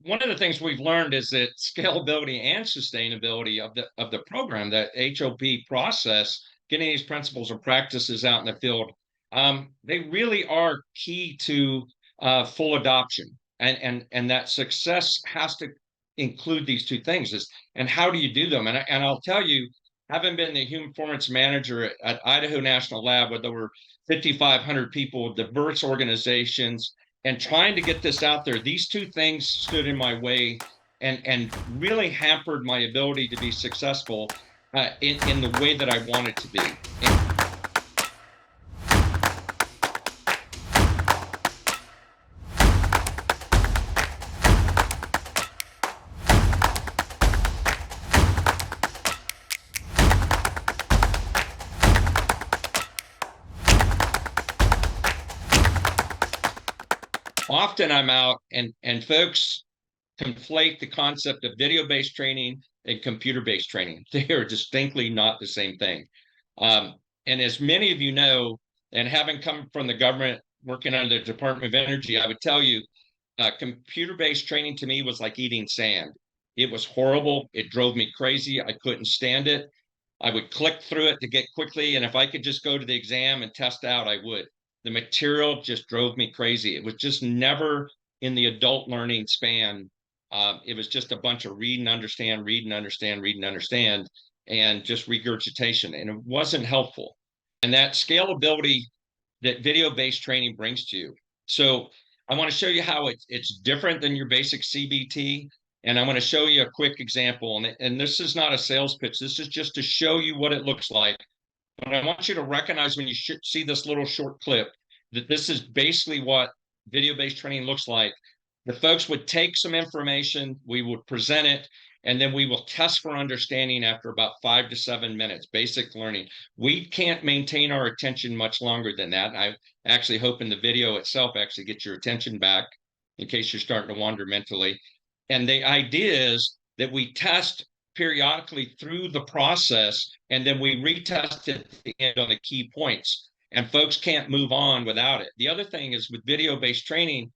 one of the things we've learned is that scalability and sustainability of the program, that HOP process, getting these principles and practices out in the field, they really are key to full adoption. And that success has to include these two things. And how do you do them? And I'll tell you, having been the human performance manager at Idaho National Lab with over 5,500 people, diverse organizations, and trying to get this out there, these two things stood in my way and really hampered my ability to be successful in the way that I wanted to be. Often I'm out and folks conflate the concept of video-based training and computer-based training. They are distinctly not the same thing. And as many of you know, and having come from the government, working under the Department of Energy, I would tell you, computer-based training to me was like eating sand. It was horrible. It drove me crazy. I couldn't stand it. I would click through it to get quickly, and if I could just go to the exam and test out, I would. The material just drove me crazy. It was just never in the adult learning span. It was just a bunch of read and understand, read and understand, read and understand, and just regurgitation. And it wasn't helpful. And that scalability that video-based training brings to you. So I want to show you how it's different than your basic CBT. And I'm going to show you a quick example. And this is not a sales pitch. This is just to show you what it looks like. But I want you to recognize when you see this little short clip that this is basically what video-based training looks like. The folks would take some information, we would present it, and then we will test for understanding after about 5 to 7 minutes, basic learning. We can't maintain our attention much longer than that. And I actually hope in the video itself actually get your attention back in case you're starting to wander mentally. And the idea is that we test periodically through the process, and then we retest it at the end on the key points. And folks can't move on without it. The other thing is with video-based training,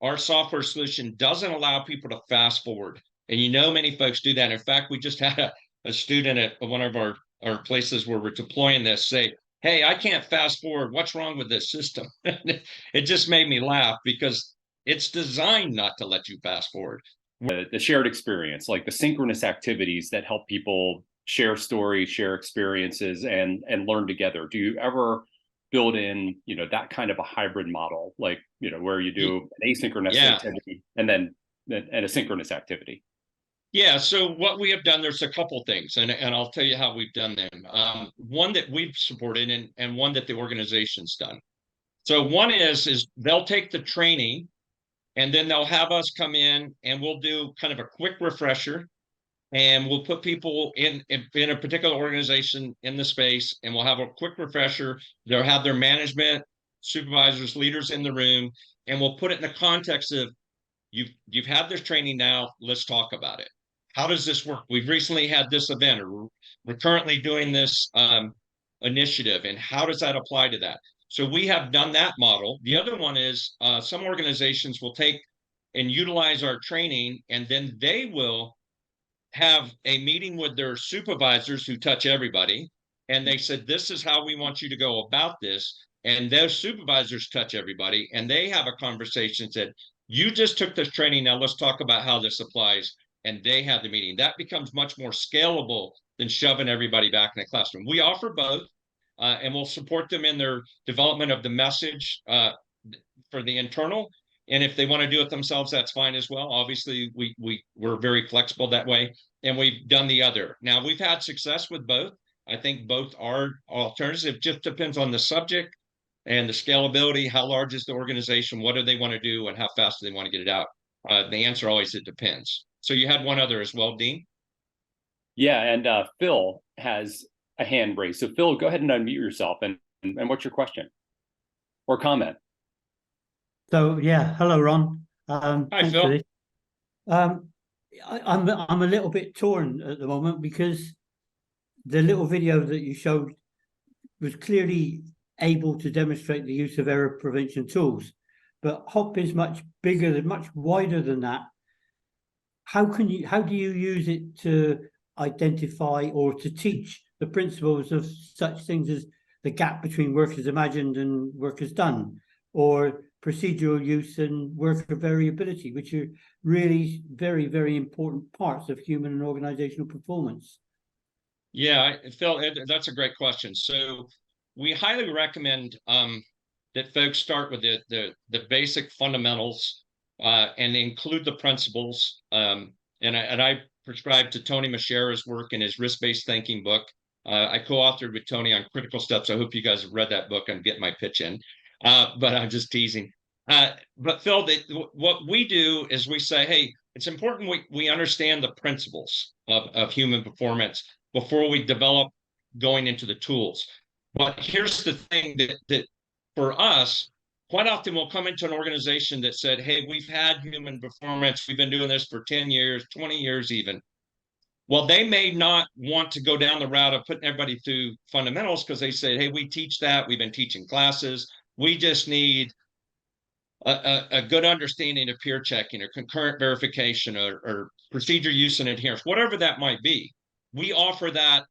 our software solution doesn't allow people to fast forward. And you know, many folks do that. In fact, we just had a student at one of our places where we're deploying this say, hey, I can't fast forward. What's wrong with this system? It just made me laugh because it's designed not to let you fast forward. The shared experience, like the synchronous activities that help people share stories, share experiences, and learn together. Do you ever build in, that kind of a hybrid model, like, where you do an asynchronous activity and then a synchronous activity? Yeah, so what we have done, there's a couple things, and I'll tell you how we've done them. One that we've supported and one that the organization's done. So one is they'll take the training and then they'll have us come in and we'll do kind of a quick refresher, and we'll put people in a particular organization in the space, and we'll have a quick refresher. They'll have their management, supervisors, leaders in the room, and we'll put it in the context of you've had this training now, let's talk about it. How does this work? We've recently had this event, or we're currently doing this initiative, and how does that apply to that? So we have done that model. The other one is some organizations will take and utilize our training, and then they will have a meeting with their supervisors who touch everybody. And they said, this is how we want you to go about this. And those supervisors touch everybody. And they have a conversation, said, you just took this training. Now let's talk about how this applies. And they have the meeting. That becomes much more scalable than shoving everybody back in the classroom. We offer both, and we'll support them in their development of the message for the internal. And if they want to do it themselves, that's fine as well. Obviously, we're very flexible that way. And we've done the other. Now, we've had success with both. I think both are alternatives. It just depends on the subject and the scalability. How large is the organization? What do they want to do? And how fast do they want to get it out? The answer always, it depends. So you had one other as well, Dean? Yeah, and Phil has a hand raised. So Phil, go ahead and unmute yourself and what's your question or comment? So yeah, hello Ron. Hi Phil. I'm a little bit torn at the moment because the little video that you showed was clearly able to demonstrate the use of error prevention tools, but HOP is much bigger, much wider than that. how do you use it to identify or to teach the principles of such things as the gap between work as imagined and work as done, or procedural use and worker variability, which are really very, very important parts of human and organizational performance? Yeah, Phil, that's a great question. So we highly recommend that folks start with the basic fundamentals and include the principles. And I prescribe to Tony Machera's work in his risk-based thinking book. I co-authored with Tony on Critical Steps. I hope you guys have read that book and get my pitch in. But I'm just teasing. But Phil, what we do is we say, hey, it's important we understand the principles of human performance before we develop going into the tools. But here's the thing that for us, quite often we'll come into an organization that said, hey, we've had human performance, we've been doing this for 10 years, 20 years even. Well, they may not want to go down the route of putting everybody through fundamentals because they say, hey, we teach that, we've been teaching classes, we just need a good understanding of peer checking or concurrent verification or procedure use and adherence, whatever that might be. We offer that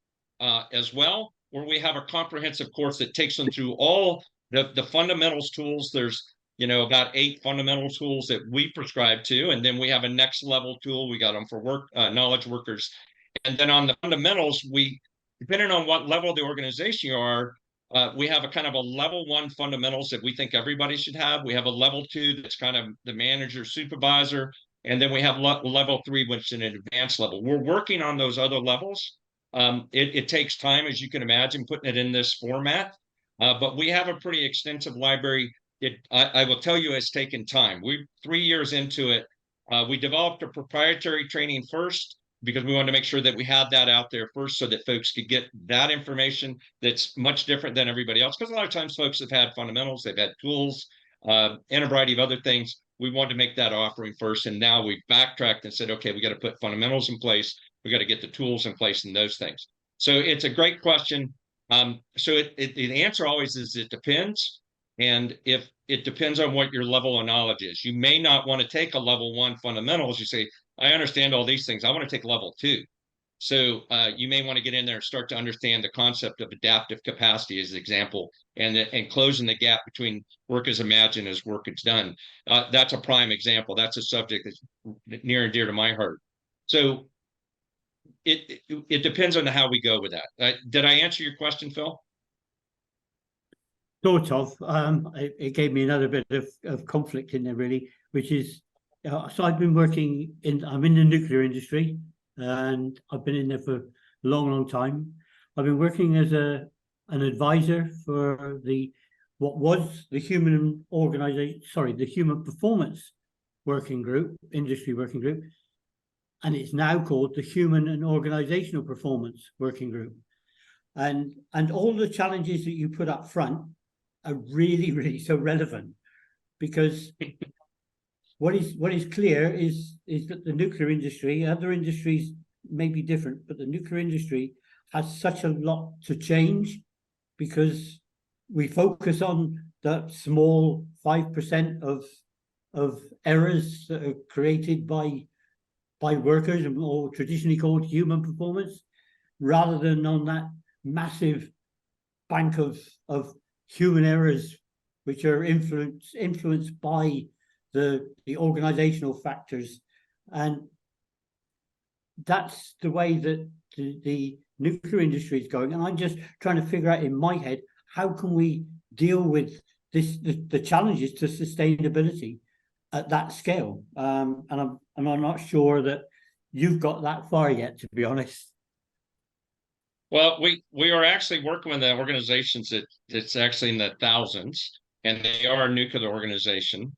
as well, where we have a comprehensive course that takes them through all the fundamentals tools. There's about 8 fundamental tools that we prescribe to, and then we have a next level tool. We got them for work knowledge workers, and then on the fundamentals, we, depending on what level of the organization you are, we have a kind of a level 1 fundamentals that we think everybody should have. We have a level 2 that's kind of the manager supervisor, and then we have level 3, which is an advanced level. We're working on those other levels. It takes time, as you can imagine, putting it in this format, but we have a pretty extensive library. I will tell you, it's taken time. We're 3 years into it. We developed a proprietary training first because we wanted to make sure that we had that out there first so that folks could get that information that's much different than everybody else. Because a lot of times folks have had fundamentals, they've had tools, and a variety of other things. We wanted to make that offering first. And now we've backtracked and said, okay, we got to put fundamentals in place. We got to get the tools in place and those things. So it's a great question. So the answer always is it depends. And if it depends on what your level of knowledge is, you may not want to take a level 1 fundamentals. You say, I understand all these things, I want to take level 2. So you may want to get in there and start to understand the concept of adaptive capacity as an example, and closing the gap between work as imagined as work as done. That's a prime example. That's a subject that's near and dear to my heart. So it depends on how we go with that. Did I answer your question, Phil? Sort of. It gave me another bit of conflict in there, really, which is, so I've been working I'm in the nuclear industry, and I've been in there for a long, long time. I've been working as an advisor for what was the human performance working group, industry working group, and it's now called the Human and Organizational Performance Working Group. And all the challenges that you put up front are really, really so relevant, because what is clear is that the nuclear industry, other industries may be different, but the nuclear industry has such a lot to change, because we focus on that small 5% of errors that are created by workers, or traditionally called human performance, rather than on that massive bank of human errors which are influenced by the organizational factors. And that's the way that the nuclear industry is going. And I'm just trying to figure out in my head, how can we deal with the challenges to sustainability at that scale? And I'm not sure that you've got that far yet, to be honest. Well, we are actually working with the organizations that's actually in the thousands, and they are a nuclear organization.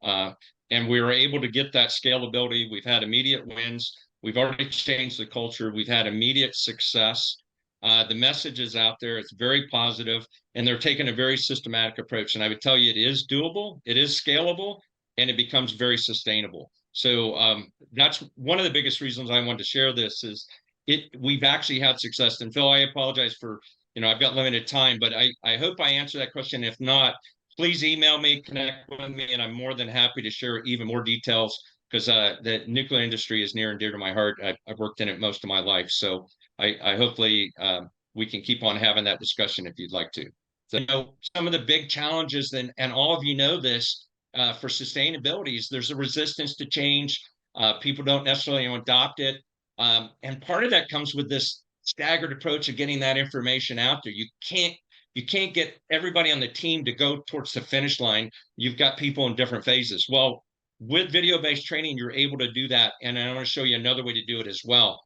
And we were able to get that scalability. We've had immediate wins. We've already changed the culture. We've had immediate success. The message is out there. It's very positive, and they're taking a very systematic approach. And I would tell you, it is doable, it is scalable, and it becomes very sustainable. So that's one of the biggest reasons I wanted to share this is we've actually had success. And Phil, I apologize for, I've got limited time, but I hope I answered that question. If not, please email me, connect with me, and I'm more than happy to share even more details because the nuclear industry is near and dear to my heart. I've worked in it most of my life. So I hopefully we can keep on having that discussion if you'd like to. So, you know, some of the big challenges, and all of you know this, for sustainability is there's a resistance to change. People don't necessarily adopt it. And part of that comes with this staggered approach of getting that information out there. You can't get everybody on the team to go towards the finish line. You've got people in different phases. Well, with video-based training, you're able to do that. And I want to show you another way to do it as well.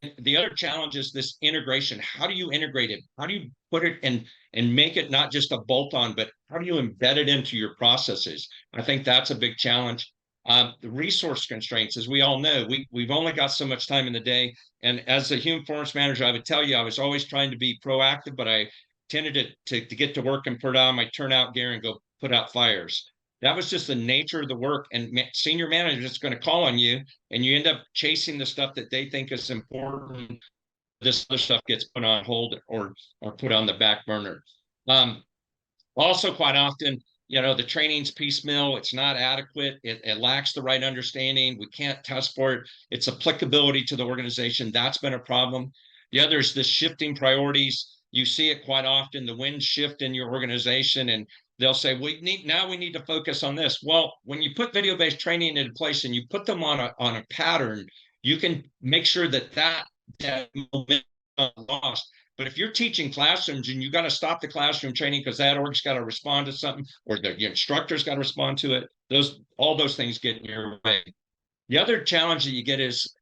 And the other challenge is this integration. How do you integrate it? How do you put it in and make it not just a bolt-on, but how do you embed it into your processes? I think that's a big challenge. The resource constraints, as we all know, we've only got so much time in the day. And as a human performance manager, I would tell you, I was always trying to be proactive, but I tended to get to work and put on my turnout gear and go put out fires. That was just the nature of the work. And senior managers is going to call on you, and you end up chasing the stuff that they think is important. This other stuff gets put on hold or put on the back burner. Also, quite often, you know, the training's piecemeal. It's not adequate. It lacks the right understanding. We can't test for it. Its applicability to the organization. That's been a problem. The other is the shifting priorities. You see it quite often. The winds shift in your organization, and they'll say, we need to focus on this. Well, when you put video-based training into place and you put them on a pattern, you can make sure that momentum is not lost. But if you're teaching classrooms and you got to stop the classroom training because that org's got to respond to something, or the instructor's got to respond to it, all those things get in your way. The other challenge that you get is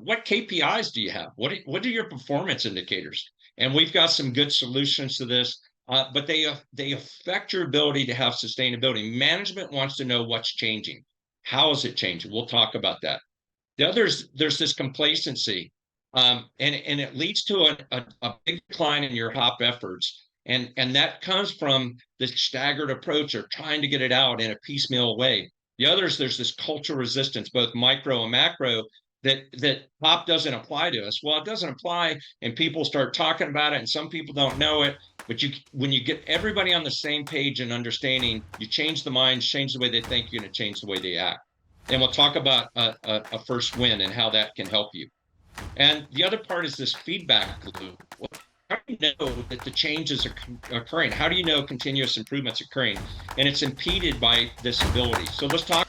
what KPIs do you have? What are your performance indicators? And we've got some good solutions to this, but they affect your ability to have sustainability. Management wants to know what's changing. How is it changing? We'll talk about that. The others, there's this complacency, and it leads to a big decline in your HOP efforts. And that comes from the staggered approach or trying to get it out in a piecemeal way. The others, there's this cultural resistance, both micro and macro, that HOP doesn't apply to us. Well, it doesn't apply, and people start talking about it, and some people don't know it. But when you get everybody on the same page and understanding, you change the minds, change the way they think, you're going to change the way they act. And we'll talk about a first win and how that can help you. And the other part is this feedback loop. How do you know that the changes are occurring? How do you know continuous improvement's occurring? And it's impeded by this ability. So let's talk